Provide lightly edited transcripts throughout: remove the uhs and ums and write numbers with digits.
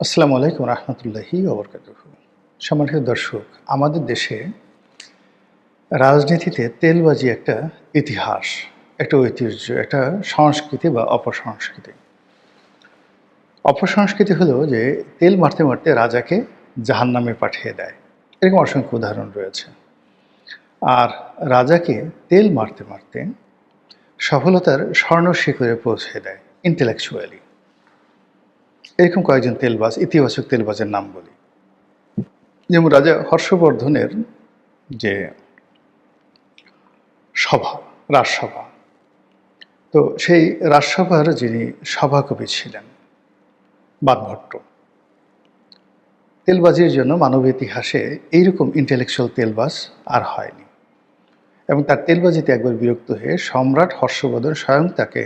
আসসালামু আলাইকুম রহমতুল্লাহি ওবরকাতুহু। সম্মানিত দর্শক, আমাদের দেশে রাজনীতিতে তেলবাজি একটা ইতিহাস, একটা ঐতিহ্য, একটা সংস্কৃতি বা অপসংস্কৃতি। অপসংস্কৃতি হলো যে তেল মারতে মারতে রাজাকে জাহান্নামে পাঠিয়ে দেয়। এরকম অসংখ্য উদাহরণ রয়েছে। আর রাজাকে তেল মারতে মারতে সফলতার স্বর্ণ শিখরে পৌঁছে দেয় ইন্টেলেকচুয়ালি। এরকম কয়েকজন তেলবাজ, ইতিবাচক তেলবাজের নাম বলি। যেমন রাজা হর্ষবর্ধনের যে সভা, রাজসভা, তো সেই রাজসভার যিনি সভাকবি ছিলেন বাদভট্ট, তেলবাজির জন্য মানব ইতিহাসে এইরকম ইন্টেলেকচুয়াল তেলবাজ আর হয়নি। এবং তার তেলবাজিতে একবার বিরক্ত হয়ে সম্রাট হর্ষবর্ধন স্বয়ং তাকে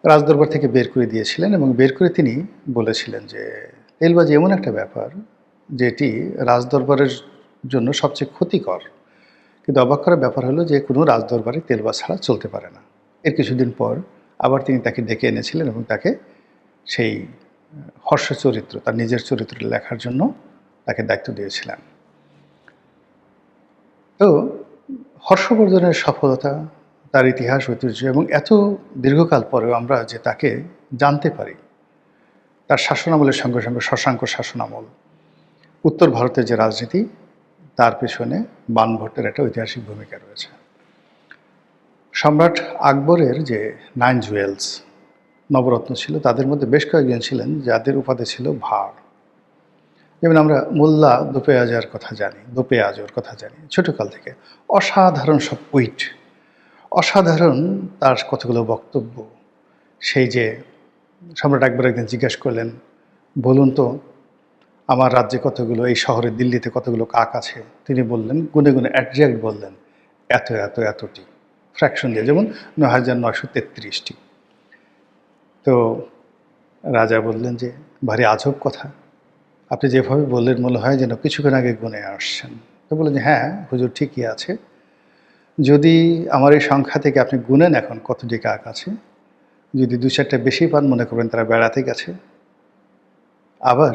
রাজদরবার থেকে বের করে দিয়েছিলেন এবং বের করে তিনি বলেছিলেন যে তেলবাজি এমন একটা ব্যাপার যেটি রাজদরবারের জন্য সবচেয়ে ক্ষতিকর। কিন্তু অবাক করার ব্যাপার হলো যে কোনো রাজদরবারে তেলবাজ ছাড়া চলতে পারে না। এর কিছুদিন পর আবার তিনি তাকে ডেকে এনেছিলেন এবং তাকে সেই হর্ষ চরিত্র, তার নিজের চরিত্র লেখার জন্য তাকে দায়িত্ব দিয়েছিলেন। তো হর্ষবর্ধনের সফলতা, তার ইতিহাস, ঐতিহ্য এবং এত দীর্ঘকাল পরেও আমরা যে তাকে জানতে পারি, তার শাসনামলের সঙ্গে সঙ্গে শশাঙ্ক শাসনামল, উত্তর ভারতের যে রাজনীতি, তার পেছনে বাণভট্টের একটা ঐতিহাসিক ভূমিকা রয়েছে। সম্রাট আকবরের যে 9 জুয়েলস নবরত্ন ছিল, তাদের মধ্যে বেশ কয়েকজন ছিলেন যাদের উপাধি ছিল ভাঁড়। যেমন আমরা মোল্লা দোপেয়াজের কথা জানি ছোটকাল থেকে। অসাধারণ সব উইট, অসাধারণ তার কতগুলো বক্তব্য। সেই যে সম্রাট আকবর একদিন জিজ্ঞাসা করলেন, বলুন তো আমার রাজ্যে কতগুলো, এই শহরে দিল্লিতে কতগুলো কাক আছে? তিনি বললেন, গুনে গুনে অ্যাডজেক্ট বললেন, এত এত এতটি, ফ্র্যাকশন দিয়ে, যেমন ৯,৯৩৩টি। তো রাজা বললেন যে ভারী আজব কথা, আপনি যেভাবে বললেন মনে হয় যেন কিছুক্ষণ আগে গুনে আসছেন। তো বললেন যে হ্যাঁ হুজুর, ঠিকই আছে। যদি আমার এই সংখ্যা থেকে আপনি গুনেন এখন কতটি কাক আছে, যদি ২-৪টা বেশি পান মনে করবেন তারা বেড়াতে গেছে। আবার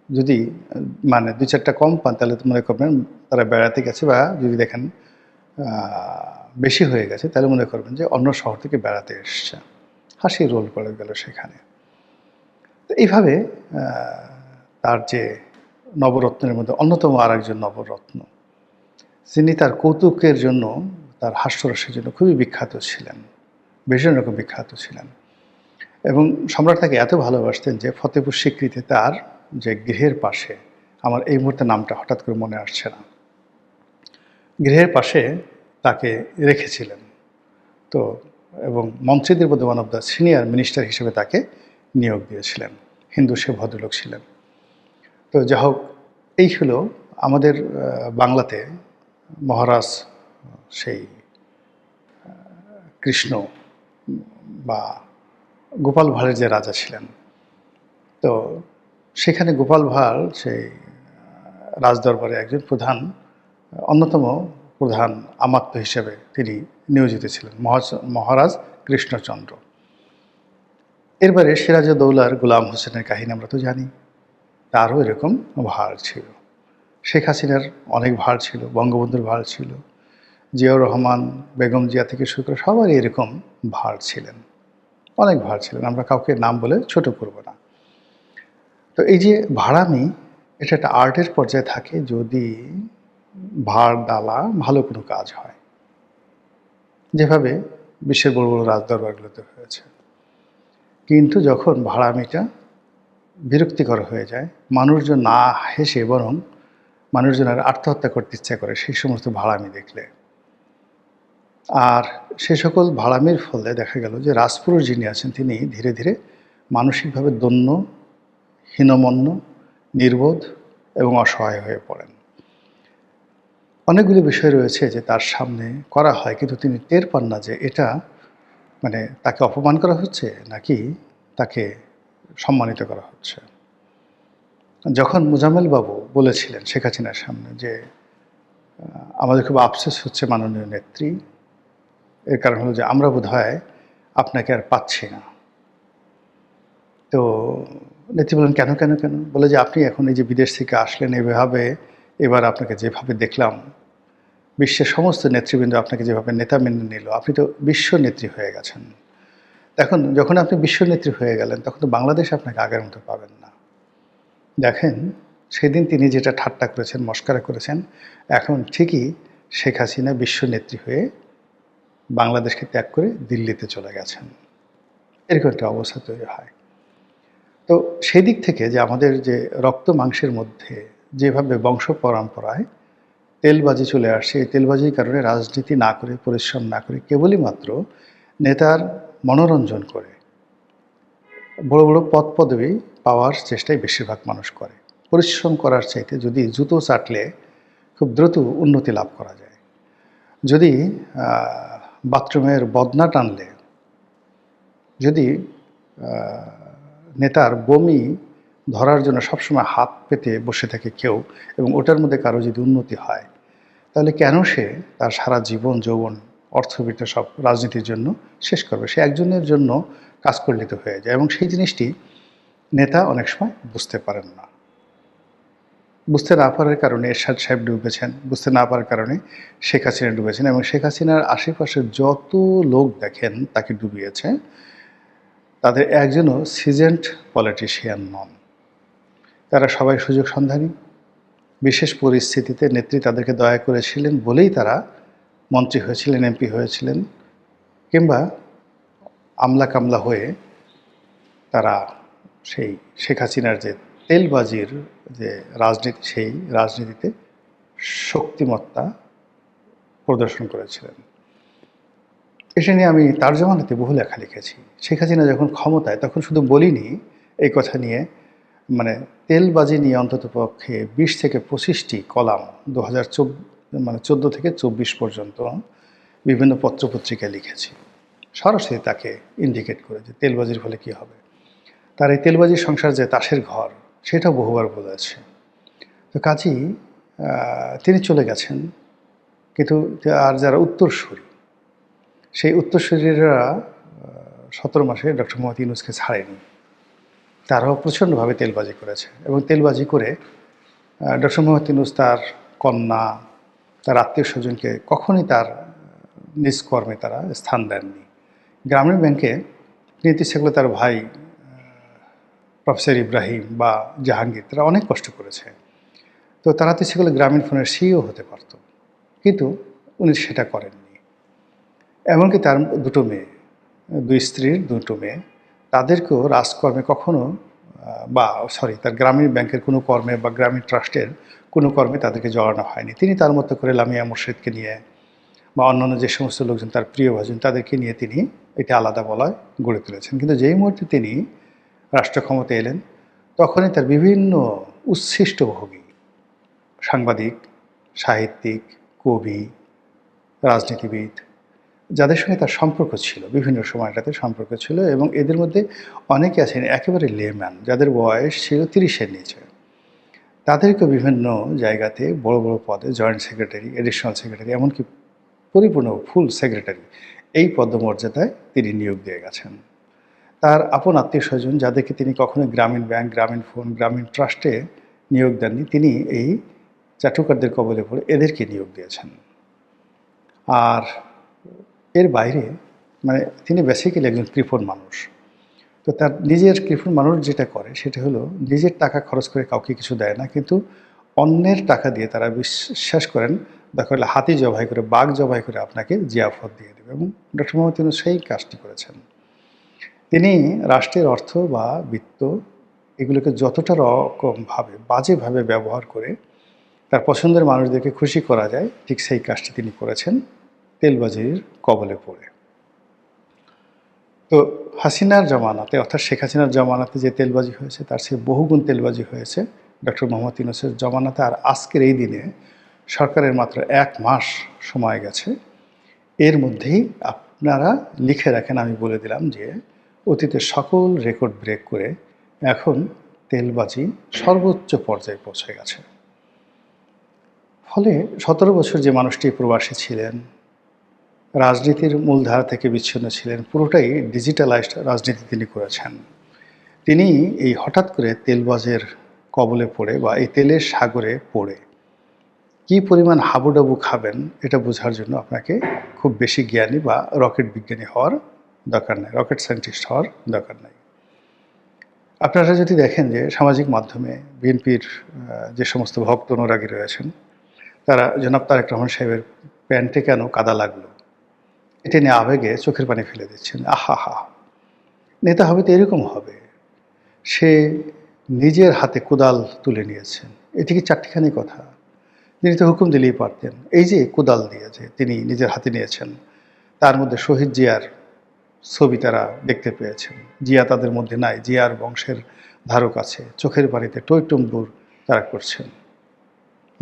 যদি মানে ২-৪টা কম পান তাহলে তো মনে করবেন তারা বেড়াতে গেছে, বা যদি দেখেন বেশি হয়ে গেছে তাহলে মনে করবেন যে অন্য শহর থেকে বেড়াতে এসছে। হাসি রোল পড়ে গেল সেখানে। তো এইভাবে তার যে নবরত্নের মধ্যে অন্যতম আর একজন নবরত্ন, যিনি তার কৌতুকের জন্য, তার হাস্যরসের জন্য খুবই বিখ্যাত ছিলেন, ভীষণ রকম বিখ্যাত ছিলেন। এবং সম্রাট তাকে এত ভালোবাসতেন যে ফতেপুর সিক্রিতে তার যে গৃহের পাশে, আমার এই মুহূর্তে নামটা হঠাৎ করে মনে আসছে না, গৃহের পাশে তাকে রেখেছিলেন। তো এবং মন্ত্রীদের মধ্যে one of the senior minister হিসেবে তাকে নিয়োগ দিয়েছিলেন। হিন্দু সে ভদ্রলোক ছিলেন। তো যা হোক, এই হলো আমাদের বাংলাতে মহারাজ সেই কৃষ্ণ বা গোপাল ভাঁড়ের যে রাজা ছিলেন। তো সেখানে গোপাল ভাঁড় সেই রাজদরবারে একজন অন্যতম প্রধান আমাত্য হিসেবে তিনি নিয়োজিত ছিলেন, মহারাজ কৃষ্ণচন্দ্র। এরপরে সিরাজউদ্দৌলার গোলাম হোসেনের কাহিনী আমরা তো জানি, তারও এরকম ভাঁড় ছিল। শেখ হাসিনার অনেক ভাঁড় ছিল, বঙ্গবন্ধুর ভাঁড় ছিল, জিয়াউর রহমান, বেগম জিয়া থেকে শুরু করে সবারই এরকম ভাঁড় ছিলেন, অনেক ভাঁড় ছিলেন। আমরা কাউকে নাম বলে ছোট করব না। তো এই যে ভাঁড়ামি, এটা একটা আর্টের পর্যায়ে থাকে যদি ভাঁড় ডালা ভালো কোনো কাজ হয়, যেভাবে বিশ্বের বড় বড় রাজদরবারগুলোতে হয়েছে। কিন্তু যখন ভাঁড়ামিটা বিরক্তিকর হয়ে যায়, মানুষজন না হেসে বরং মানুষজন আর আত্মহত্যা করতে ইচ্ছা করে সেই সমস্ত ভাঁড়ামি দেখলে। আর সে সকল ভাঁড়ামির ফলে দেখা গেল যে রাজপুরুষ যিনি আছেন তিনি ধীরে ধীরে মানসিকভাবে দন্য, হীনমন্য, নির্বোধ এবং অসহায় হয়ে পড়েন। অনেকগুলি বিষয় রয়েছে যে তার সামনে করা হয়, কিন্তু তিনি টের পান না যে এটা মানে তাকে অপমান করা হচ্ছে নাকি তাকে সম্মানিত করা হচ্ছে। যখন মোজাম্মেল বাবু বলেছিলেন শেখ হাসিনার সামনে যে আমাদের খুব আফসোস হচ্ছে মাননীয় নেত্রী, এর কারণ হলো যে আমরা বোধহয় আপনাকে আর পাচ্ছি না। তো নেত্রী বলেন, কেন কেন কেন? বলে যে, আপনি এখন এই যে বিদেশ থেকে আসলেন, এভাবে এবার আপনাকে যেভাবে দেখলাম, বিশ্বের সমস্ত নেতৃবৃন্দ আপনাকে যেভাবে নেতা মেনে নিল, আপনি তো বিশ্ব নেত্রী হয়ে গেছেন। এখন যখন আপনি বিশ্ব নেত্রী হয়ে গেলেন, তখন তো বাংলাদেশ আপনাকে আগের মতো পাবেন না। দেখেন, সেদিন তিনি যেটা ঠাট্টা করেছেন, মশকরা করেছেন, এখন ঠিকই শেখ হাসিনা বিশ্ব নেত্রী হয়ে বাংলাদেশকে ত্যাগ করে দিল্লিতে চলে গেছেন। এরকম একটা অবস্থা তৈরি হয়। তো সেই দিক থেকে যে আমাদের যে রক্ত মাংসের মধ্যে যেভাবে বংশ পরম্পরায় তেলবাজি চলে আসছে, এই তেলবাজির কারণে রাজনীতি না করে, পরিশ্রম না করে, কেবলই মাত্র নেতার মনোরঞ্জন করে বড় বড় পদ পদবি পাওয়ার চেষ্টাই বেশিরভাগ মানুষ করে। পরিশ্রম করার চাইতে যদি জুতো চাটলে খুব দ্রুত উন্নতি লাভ করা যায়, যদি বাথরুমের বদনা টানলে, যদি নেতার বমি ধরার জন্য সবসময় হাত পেতে বসে থাকে কেউ, এবং ওটার মধ্যে কারো যদি উন্নতি হয়, তাহলে কেন সে তার সারা জীবন যৌবন অর্থবিত্ত সব রাজনীতির জন্য শেষ করবে? সে একজনের জন্য কাজ করলে তো হয়ে যায়। এবং সেই জিনিসটি নেতা অনেক সময় বুঝতে পারেন না। বুঝতে না পারার কারণে এরশাদ সাহেব ডুবেছেন, বুঝতে না পারার কারণে শেখ হাসিনা ডুবেছেন, এবং শেখ হাসিনার আশেপাশে যত লোক দেখেন তাকে ডুবিয়েছে, তাদের একজনও সিজেন্ট পলিটিশিয়ান নন। তারা সবাই সুযোগ সন্ধানী। বিশেষ পরিস্থিতিতে নেত্রী তাদেরকে দয়া করেছিলেন বলেই তারা মন্ত্রী হয়েছিলেন, এমপি হয়েছিলেন, কিংবা আমলা কামলা হয়ে তারা সেই শেখ হাসিনার যে তেলবাজির যে রাজনীতি, সেই রাজনীতিতে শক্তিমত্তা প্রদর্শন করেছিলেন। এটা নিয়ে আমি তার জমানাতে বহু লেখা লিখেছি। শেখ হাসিনা যখন ক্ষমতায়, তখন শুধু বলিনি এই কথা নিয়ে, মানে তেলবাজি নিয়ে অন্ততপক্ষে 20 থেকে 25টি কলাম 2014 থেকে 24 পর্যন্ত বিভিন্ন পত্রপত্রিকায় লিখেছি, সরাসরি তাকে ইন্ডিকেট করে যে তেলবাজির ফলে কী হবে। তার এই তেলবাজির সংসার যে তাসের ঘর, সেটাও বহুবার বলেছে। তো কাজেই তিনি চলে গেছেন, কিন্তু আর যারা উত্তরসূরি, সেই উত্তরসূরিরা 17 মাসে ডক্টর মোহাম্মদ ইউনূসকে ছাড়েনি। তারাও প্রচণ্ডভাবে তেলবাজি করেছে, এবং তেলবাজি করে ডক্টর মোহাম্মদ ইউনূস তার কন্যা, তার আত্মীয় স্বজনকে কখনই তার নিজ কর্মে তারা স্থান দেননি। গ্রামীণ ব্যাংকে নিতে ইচ্ছে করলে তার ভাই প্রফেসর ইব্রাহিম বা জাহাঙ্গীর, তারা অনেক কষ্ট করেছে। তো তারা তো ইচ্ছে করলে গ্রামীণ ফোনের সিইও হতে পারত, কিন্তু উনি সেটা করেননি। এমনকি তার দুটো মেয়ে, দুই স্ত্রীর দুটো মেয়ে, তাদেরকেও রাজকর্মে কখনো তার গ্রামীণ ব্যাংকের কোনো কর্মে বা গ্রামীণ ট্রাস্টের কোনো কর্মে তাদেরকে জড়ানো হয়নি। তিনি তার মতো করে লামিয়া মুর্শিদকে নিয়ে বা অন্যান্য যে সমস্ত লোকজন তার প্রিয়ভাজন, তাদেরকে নিয়ে তিনি এটা আলাদা বলয় গড়ে তুলেছেন। কিন্তু যেই মুহূর্তে তিনি রাষ্ট্র ক্ষমতায় এলেন, তখনই তার বিভিন্ন উচ্ছিষ্টভোগী সাংবাদিক, সাহিত্যিক, কবি, রাজনীতিবিদ, যাদের সঙ্গে তার সম্পর্ক ছিল, বিভিন্ন সময়টাতে সম্পর্ক ছিল, এবং এদের মধ্যে অনেকে আছেন একেবারে লেম্যান, যাদের বয়স ছিল 30-এর নিচে, তাদেরকে বিভিন্ন জায়গাতে বড় বড় পদে, জয়েন্ট সেক্রেটারি, এডিশনাল সেক্রেটারি, এমনকি পরিপূর্ণ ফুল সেক্রেটারি, এই পদমর্যাদায় তিনি নিয়োগ দিয়ে গেছেন। তার আপন আত্মীয় স্বজন, যাদেরকে তিনি কখনোই গ্রামীণ ব্যাংক, গ্রামীণ ফোন, গ্রামীণ ট্রাস্টে নিয়োগ দেননি, তিনি এই চাটুকারদের কবলে পড়ে এদেরকে নিয়োগ দিয়েছেন। আর এর বাইরে মানে তিনি বেসিক্যালি একজন কৃপণ মানুষ। তো তার নিজের কৃপণ মানুষ যেটা করে সেটা হলো নিজের টাকা খরচ করে কাউকে কিছু দেয় না, কিন্তু অন্যের টাকা দিয়ে তারা বিশ্বাস করেন দরকার হলে হাতি জবাই করে, বাঘ জবাই করে আপনাকে জিয়াফত দিয়ে দেবে, এবং ডক্টর মোহাম্মদ ইউনূস সেই কাজটি করেছেন। তিনি রাষ্ট্রের অর্থ বা বিত্ত এগুলোকে যতটা রকমভাবে বাজেভাবে ব্যবহার করে তার পছন্দের মানুষদেরকে খুশি করা যায়, ঠিক সেই কাজটি তিনি করেছেন তেলবাজির কবলে পড়ে। তো হাসিনার জমানাতে, অর্থাৎ শেখ হাসিনার জমানাতে যে তেলবাজি হয়েছে, তার চেয়ে বহুগুণ তেলবাজি হয়েছে ডক্টর মোহাম্মদ ইউনূসের জমানাতে। আর আজকের এই দিনে সরকারের মাত্র 1 মাস সময় গেছে, এর মধ্যেই আপনারা লিখে রাখেন, আমি বলে দিলাম যে অতীতের সকল রেকর্ড ব্রেক করে এখন তেলবাজি সর্বোচ্চ পর্যায়ে পৌঁছে গেছে। ফলে 17 বছর যে মানুষটি প্রবাসী ছিলেন, রাজনীতির মূলধারা থেকে বিচ্ছিন্ন ছিলেন, পুরোটাই ডিজিটালাইজড রাজনীতি তিনি করেছেন। তিনি এই হঠাৎ করে তেলবাজের কবলে পড়ে বা এই তেলের সাগরে পড়ে কি পরিমাণ হাবুডাবু খাবেন এটা বোঝার জন্য আপনাকে খুব বেশি জ্ঞানী বা রকেট বিজ্ঞানী হওয়ার দরকার নাই, রকেট সায়েন্টিস্ট হওয়ার দরকার নাই। আপনারা যদি দেখেন যে সামাজিক মাধ্যমে বিএনপির যে সমস্ত ভক্ত অনুরাগী রয়েছেন, তারা জনাব তারেক রহমান সাহেবের প্যান্টে কেন কাদা লাগলো এটা নিয়ে আবেগে চোখের পানি ফেলে দিচ্ছেন। আহা হা, নেতা হবে তো এরকম হবে, সে নিজের হাতে কোদাল তুলে নিয়েছেন, এটি কি চারটিখানি কথা? তিনি তো হুকুম দিলেই পারতেন। এই যে কোদাল দিয়ে যে তিনি নিজের হাতে নিয়েছেন, তার মধ্যে শহীদ জিয়ার ছবি তারা দেখতে পেয়েছেন। জিয়া তাদের মধ্যে নাই, জিয়ার বংশের ধারক আছে, চোখের পানিতে টইটুম্বুর তারা করছেন,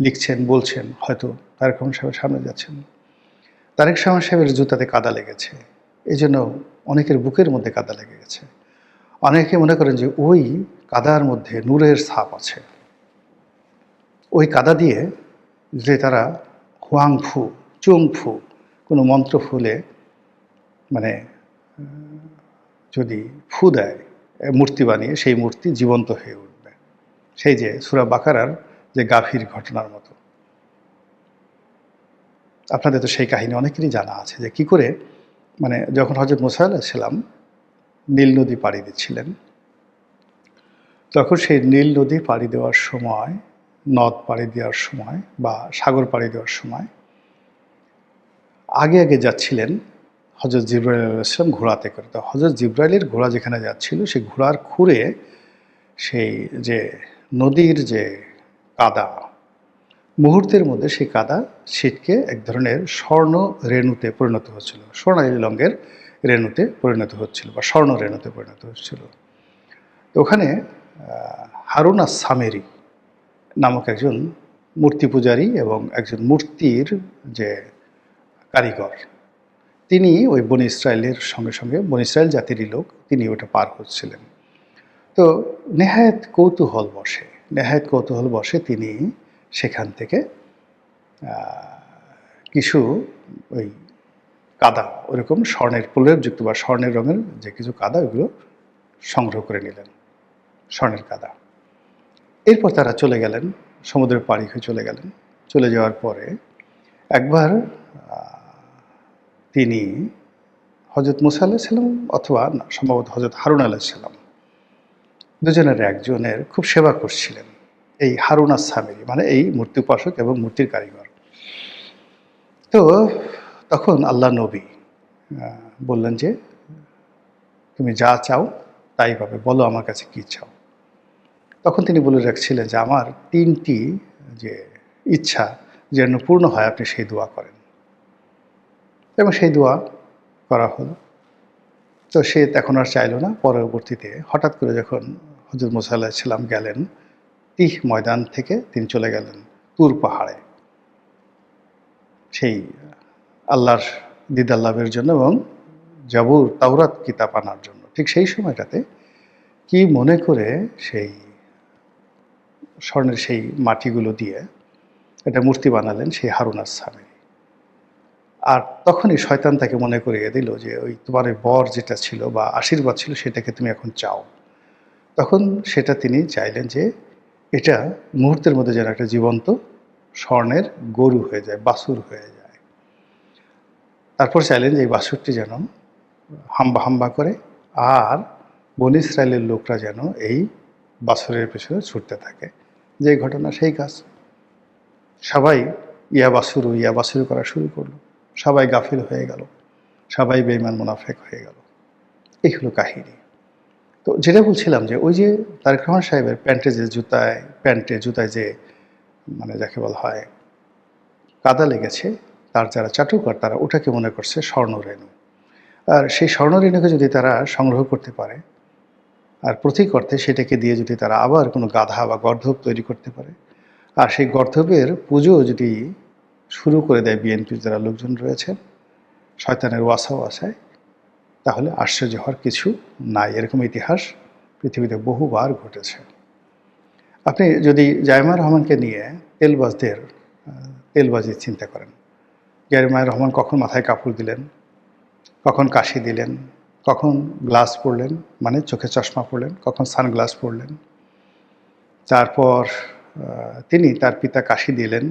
লিখছেন, বলছেন, হয়তো তারেক রহমান সাহেবের সামনে যাচ্ছেন, তারেক রহমান সাহেবের জুতাতে কাদা লেগেছে, এই জন্য অনেকের বুকের মধ্যে কাদা লেগে গেছে। অনেকে মনে করেন যে ওই কাদার মধ্যে নূরের ছাপ আছে, ওই কাদা দিয়ে যে তারা হুয়াংফু, চুংফু কোনো মন্ত্র ফুলে মানে যদি ফু দেয় মূর্তি বানিয়ে, সেই মূর্তি জীবন্ত হয়ে উঠবে। সেই যে সূরা বাকারার যে গাভীর ঘটনার মতো। আপনাদের তো সেই কাহিনী অনেকেরই জানা আছে যে কি করে মানে যখন হযরত মুসা আলাইহিস সালাম নীল নদী পাড়ি দিচ্ছিলেন, তখন সেই নীল নদী পাড়ি দেওয়ার সময়, নদ পাড়ি দেওয়ার সময় বা সাগর পাড়ি দেওয়ার সময় আগে আগে যাচ্ছিলেন হযরত জিবরাইল আলাইহিস সালাম ঘোড়াতে করে। তো হযরত জিবরাইলের ঘোড়া যেখানে যাচ্ছিল, সেই ঘোড়ার খুরে সেই যে নদীর যে কাদা, মুহূর্তের মধ্যে সেই কাদা ছিটকে এক ধরনের স্বর্ণ রেণুতে পরিণত হচ্ছিল, সোনালী রঙের রেণুতে পরিণত হচ্ছিল বা স্বর্ণ রেণুতে পরিণত হচ্ছিল। তো ওখানে হারুন আস-সামেরি নামক একজন মূর্তি পূজারী এবং একজন মূর্তির যে কারিগর, তিনি ওই বনি ইসরায়েলের সঙ্গে সঙ্গে, বনি ইসরায়েল জাতিরই লোক, তিনি ওটা পার হচ্ছিলেন। তো নেহায়েত কৌতূহল বসে তিনি সেখান থেকে কিছু ওই কাদা, ওইরকম স্বর্ণের প্রলেপযুক্ত বা স্বর্ণের রঙের যে কিছু কাদা, ওইগুলো সংগ্রহ করে নিলেন, স্বর্ণের কাদা। এরপর তারা চলে গেলেন, সমুদ্রের পাড়ি হয়ে চলে গেলেন। চলে যাওয়ার পরে একবার তিনি হযরত মুসা আলাইহিস সালাম অথবা সম্ভবত হযরত হারুন আলাইহিস সালাম, দুজনের একজনের খুব সেবা করছিলেন এই হারুন আস-সামেরি, মানে এই মূর্তি উপাসক এবং মূর্তির কারিগর। তো তখন আল্লাহ নবী বললেন যে তুমি যা চাও তাই পাবে, বলো আমার কাছে কি চাও। তখন তিনি বলে রাখছিলেন যে আমার 3টি যে ইচ্ছা যেন পূর্ণ হয়, আপনি সেই দোয়া করেন। এবং সেই দোয়া করা হলো। তো সে এখন আর চাইল না। পরবর্তীতে হঠাৎ করে যখন হযরত মুসা আলাইহিস সালাম গেলেন, তিহ ময়দান থেকে তিনি চলে গেলেন তুর পাহাড়ে, সেই আল্লাহর দিদার লাভের জন্য এবং জাবুর তাওরাত কিতাব আনার জন্য। ঠিক সেই সময়টাতে কি মনে করে সেই স্বর্ণের সেই মাটিগুলো দিয়ে একটা মূর্তি বানালেন সেই হারুন আস-সামেরি। আর তখনই শয়তান তাকে মনে করিয়ে দিল যে ওই তোমার ওই বর যেটা ছিল বা আশীর্বাদ ছিল, সেটাকে তুমি এখন চাও। তখন সেটা তিনি চাইলেন যে এটা মুহূর্তের মধ্যে যেন একটা জীবন্ত স্বর্ণের গরু হয়ে যায়, বাছুর হয়ে যায়। তারপর চাইলেন যে এই বাছুরটি যেন হাম্বা হাম্বা করে, আর বনী ইসরায়েলের লোকরা যেন এই বাছুরের পেছনে ছুটতে থাকে। যে ঘটনা সেই কাজ। সবাই ইয়া বাছুরু করা শুরু করলো, সবাই গাফিল হয়ে গেল, সবাই বেঈমান মুনাফেক হয়ে গেল। এই হলো কাহিনী। তো যেটা বলছিলাম যে ওই যে তারেক রহমান সাহেবের প্যান্টে জুতায় যে মানে যাকে বলা হয় কাদা লেগেছে, তার যারা চাটুকার তারা ওটাকে মনে করছে স্বর্ণরেণু। আর সেই স্বর্ণরেণুকে যদি তারা সংগ্রহ করতে পারে আর প্রতীক অর্থে সেটাকে দিয়ে যদি তারা আবার কোনো গাধা বা গর্ধব তৈরি করতে পারে, আর সেই গর্ধবের পুজো যদি শুরু করে দেয় বিএনপির যারা লোকজন রয়েছেন শয়তানের ওয়াসায়, তাহলে আশ্চর্য হওয়ার কিছু নাই। এরকম ইতিহাস পৃথিবীতে বহুবার ঘটেছে। আপনি যদি জাইমা রহমানকে নিয়ে তেলবাজি চিন্তা করেন, জাইমা রহমান কখন মাথায় কাপড় দিলেন, কখন কাশি দিলেন, কখন গ্লাস পরলেন, মানে চোখে চশমা পরলেন, কখন সানগ্লাস পরলেন। তারপর তিনি তার পিতা কাশি দিলেন,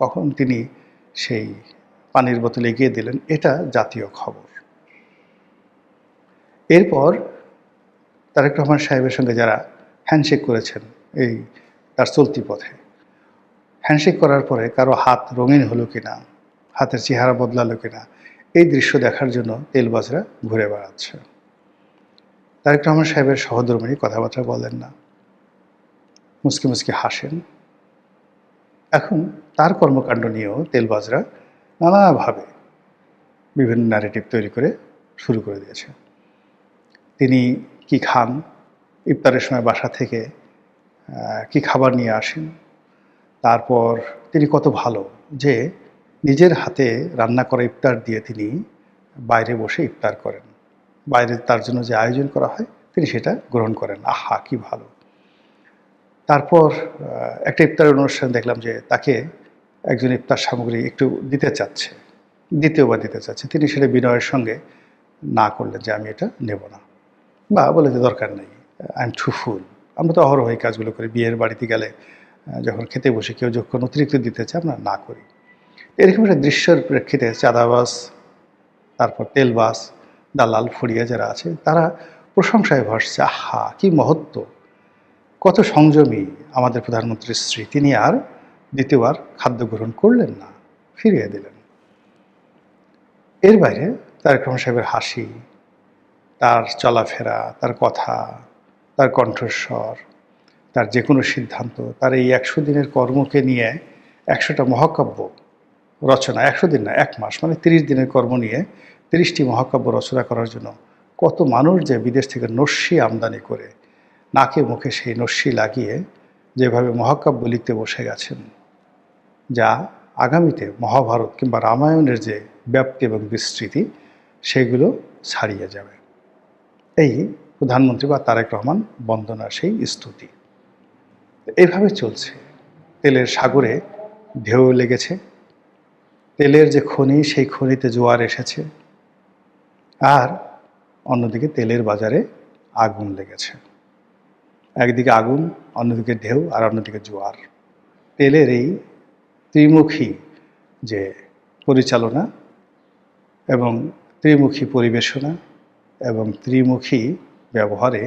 কখন তিনি সেই পানির বোতল এগিয়ে দিলেন, এটা জাতীয় খবর। এরপর তারেক রহমান সাহেবের সঙ্গে যারা হ্যান্ডশেক করেছেন এই তার চলতি পথে, হ্যান্ডশেক করার পরে কারো হাত রঙিন হলো কিনা, হাতের চেহারা বদলালো কিনা, এই দৃশ্য দেখার জন্য তেলবাজরা ঘুরে বেড়াচ্ছে। তারেক রহমান সাহেবের সহধর্মিণী কথাবার্তা বলেন না, মুচকি মুচকি হাসেন। এখন তার কর্মকাণ্ড নিয়েও তেলবাজরা নানাভাবে বিভিন্ন ন্যারেটিভ তৈরি করে শুরু করে দিয়েছে। তিনি কি খান, ইফতারের সময় বাসা থেকে কি খাবার নিয়ে আসেন, তারপর তিনি কত ভালো যে নিজের হাতে রান্না করা ইফতার দিয়ে তিনি বাইরে বসে ইফতার করেন, বাইরে তার জন্য যে আয়োজন করা হয় তিনি সেটা গ্রহণ করেন। আহা কি ভালো। তারপর একটা ইফতারের অনুষ্ঠান দেখলাম যে তাকে একজন ইফতার সামগ্রী একটু দিতে চাচ্ছে, দ্বিতীয়বার দিতে চাচ্ছে, তিনি সেটা বিনয়ের সঙ্গে না করলেন যে আমি এটা নেব না, বা বলে যে দরকার নেই, আই এম টু ফুল। আমরা তো অহরহ এই কাজগুলো করি, বিয়ের বাড়িতে গেলে যখন খেতে বসে কেউ যখন অতিরিক্ত দিতে চায় আমরা না করি। এরকম একটা দৃশ্যের প্রেক্ষিতে চাঁদাবাজ, তারপর তেলবাজ, দালাল, ফড়িয়া যারা আছে তারা প্রশংসায় ভাসছে, আহা কি মহত্ব, কত সংযমী আমাদের প্রধানমন্ত্রীর স্ত্রী, তিনি আর দ্বিতীয়বার খাদ্য গ্রহণ করলেন না, ফিরিয়ে দিলেন। এর বাইরে তারেক রহমান সাহেবের হাসি, তার চলাফেরা, তার কথা, তার কণ্ঠস্বর, তার যে কোনো সিদ্ধান্ত, তার এই 100 দিনের কর্মকে নিয়ে 100টা মহাকাব্য রচনা, 100 দিন না, 1 মাস, মানে 30 দিনের কর্ম নিয়ে 30টি মহাকাব্য রচনা করার জন্য কত মানুষ যে বিদেশ থেকে নস্যি আমদানি করে নাকে মুখে সেই নস্যি লাগিয়ে যেভাবে মহাকাব্য লিখতে বসে গেছেন, যা আগামীতে মহাভারত কিংবা রামায়ণের যে ব্যাপ্তি এবং বিস্তৃতি সেগুলো ছাড়িয়ে যাবে। এই প্রধানমন্ত্রী বা তারেক রহমান বন্দনার সেই স্তুতি। এইভাবে চলছে। তেলের সাগরে ঢেউ লেগেছে, তেলের যে খনি সেই খনিতে জোয়ার এসেছে, আর অন্যদিকে তেলের বাজারে আগুন লেগেছে। একদিকে আগুন, অন্যদিকে ঢেউ, আর অন্যদিকে জোয়ার। তেলের এই ত্রিমুখী যে পরিচালনা এবং ত্রিমুখী পরিবেশনা এবং ত্রিমুখী ব্যবহারে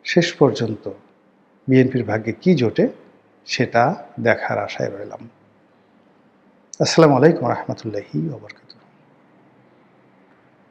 শেষ পর্যন্ত বিএনপির ভাগ্যে কি জোটে সেটা দেখার আশায় রইলাম। আসসালামু আলাইকুম রহমতুল্লাহি ওয়া বারাকাতুহু।